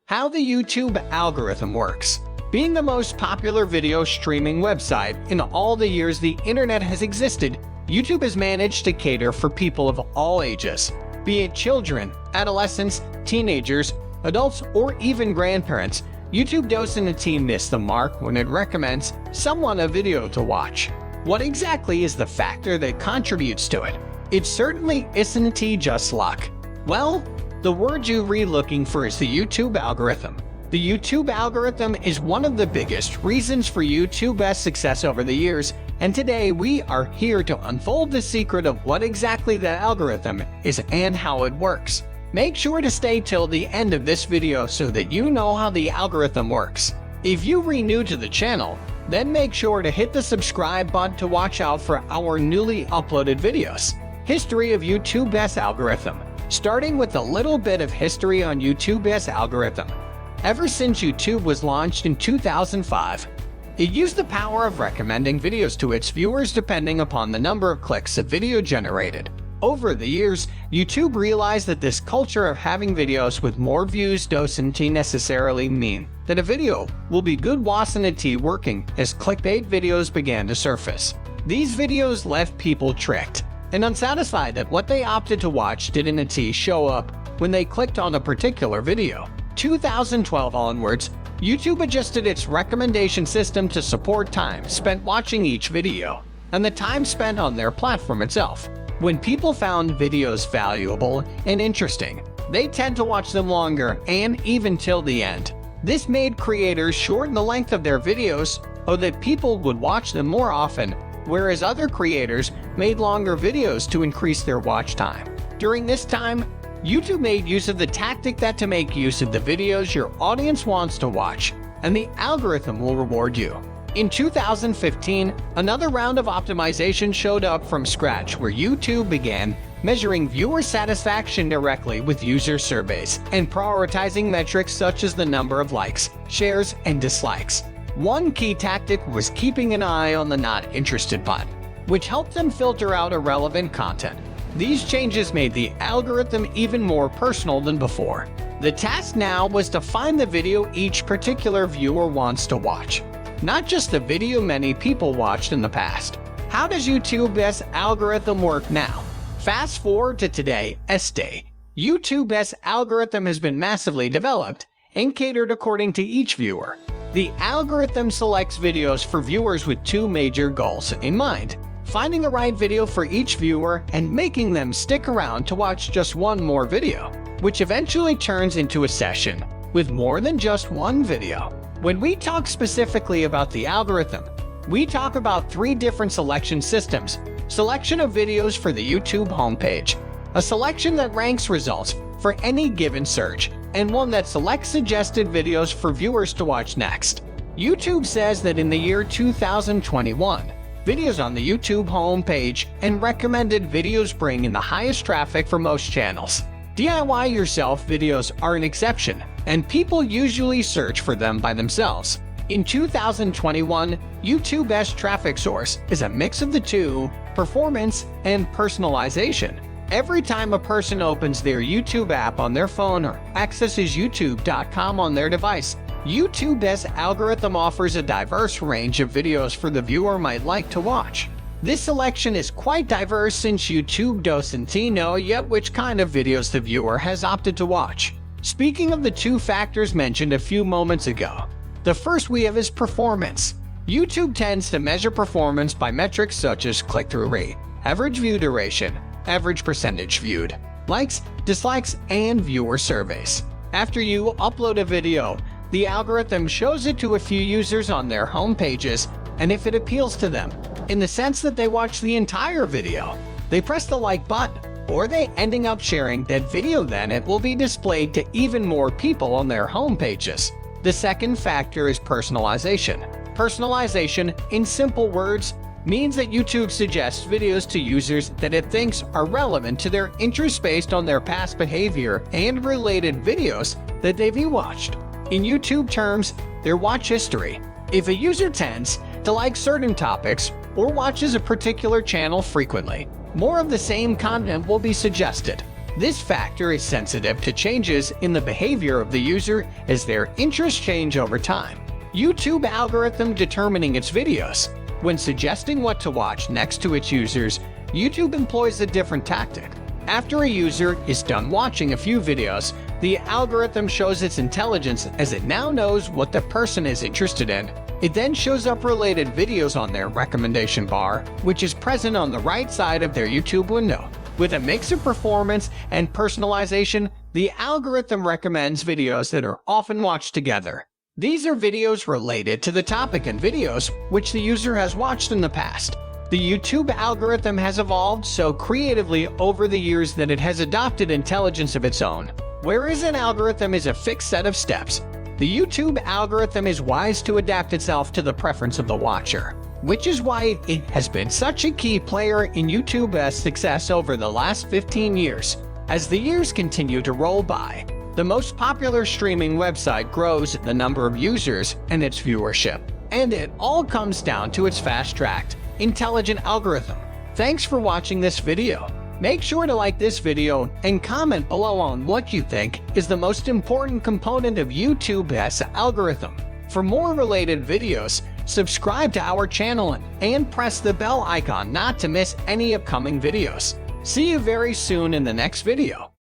How the YouTube algorithm works. Being the most popular video streaming website in all the years the internet has existed, YouTube has managed to cater for people of all ages, be it children, adolescents, teenagers, adults, or even grandparents. YouTube doesn't miss the mark when it recommends someone a video to watch. What exactly is the factor that contributes to it? It certainly isn't just luck. Well, the word you're looking for is the YouTube algorithm. The YouTube algorithm is one of the biggest reasons for YouTube's success over the years, and today we are here to unfold the secret of what exactly the algorithm is and how it works. Make sure to stay till the end of this video so that you know how the algorithm works. If you're new to the channel, then make sure to hit the subscribe button to watch out for our newly uploaded videos. History of YouTube's algorithm. Starting with a little bit of history on YouTube's algorithm. Ever since YouTube was launched in 2005, it used the power of recommending videos to its viewers depending upon the number of clicks a video generated. Over the years, YouTube realized that this culture of having videos with more views doesn't necessarily mean that a video will be good wasn't working as clickbait videos began to surface. These videos left people tricked and unsatisfied that what they opted to watch didn't show up when they clicked on a particular video. 2012 onwards, YouTube adjusted its recommendation system to support time spent watching each video and the time spent on their platform itself. When people found videos valuable and interesting, they tend to watch them longer and even till the end. This made creators shorten the length of their videos so that people would watch them more often, whereas other creators made longer videos to increase their watch time. During this time, YouTube made use of the tactic that to make use of the videos your audience wants to watch, and the algorithm will reward you. In 2015, another round of optimization showed up from scratch where YouTube began measuring viewer satisfaction directly with user surveys and prioritizing metrics such as the number of likes, shares, and dislikes. One key tactic was keeping an eye on the not interested button, which helped them filter out irrelevant content. These changes made the algorithm even more personal than before. The task now was to find the video each particular viewer wants to watch, not just the video many people watched in the past. How does YouTube's algorithm work now? Fast forward to today's day. YouTube's algorithm has been massively developed and catered according to each viewer. The algorithm selects videos for viewers with two major goals in mind: finding the right video for each viewer and making them stick around to watch just one more video, which eventually turns into a session with more than just one video. When we talk specifically about the algorithm, we talk about three different selection systems: selection of videos for the YouTube homepage, a selection that ranks results for any given search, and one that selects suggested videos for viewers to watch next. YouTube says that in the year 2021, videos on the YouTube homepage and recommended videos bring in the highest traffic for most channels. DIY yourself videos are an exception, and people usually search for them by themselves. In 2021, YouTube's traffic source is a mix of the two, performance and personalization. Every time a person opens their YouTube app on their phone or accesses youtube.com on their device, YouTube's algorithm offers a diverse range of videos for the viewer might like to watch. This selection is quite diverse since YouTube doesn't know yet which kind of videos the viewer has opted to watch. Speaking of the two factors mentioned a few moments ago, the first we have is performance. YouTube tends to measure performance by metrics such as click-through rate, average view duration, average percentage viewed, likes, dislikes, and viewer surveys. After you upload a video, the algorithm shows it to a few users on their home pages, and if it appeals to them, in the sense that they watch the entire video, they press the like button, or they ending up sharing that video, then it will be displayed to even more people on their home pages. The second factor is personalization. Personalization, in simple words, means that YouTube suggests videos to users that it thinks are relevant to their interests based on their past behavior and related videos that they've watched. In YouTube terms, their watch history. If a user tends to like certain topics or watches a particular channel frequently, more of the same content will be suggested. This factor is sensitive to changes in the behavior of the user as their interests change over time. YouTube algorithm determining its videos. When suggesting what to watch next to its users, YouTube employs a different tactic. After a user is done watching a few videos, the algorithm shows its intelligence as it now knows what the person is interested in. It then shows up related videos on their recommendation bar, which is present on the right side of their YouTube window. With a mix of performance and personalization, the algorithm recommends videos that are often watched together. These are videos related to the topic and videos which the user has watched in the past. The YouTube algorithm has evolved so creatively over the years that it has adopted intelligence of its own. Whereas an algorithm is a fixed set of steps, the YouTube algorithm is wise to adapt itself to the preference of the watcher, which is why it has been such a key player in YouTube's success over the last 15 years. As the years continue to roll by, the most popular streaming website grows in the number of users and its viewership, and it all comes down to its fast-tracked, intelligent algorithm. Thanks for watching this video. Make sure to like this video and comment below on what you think is the most important component of YouTube's algorithm. For more related videos, subscribe to our channel and press the bell icon not to miss any upcoming videos. See you very soon in the next video.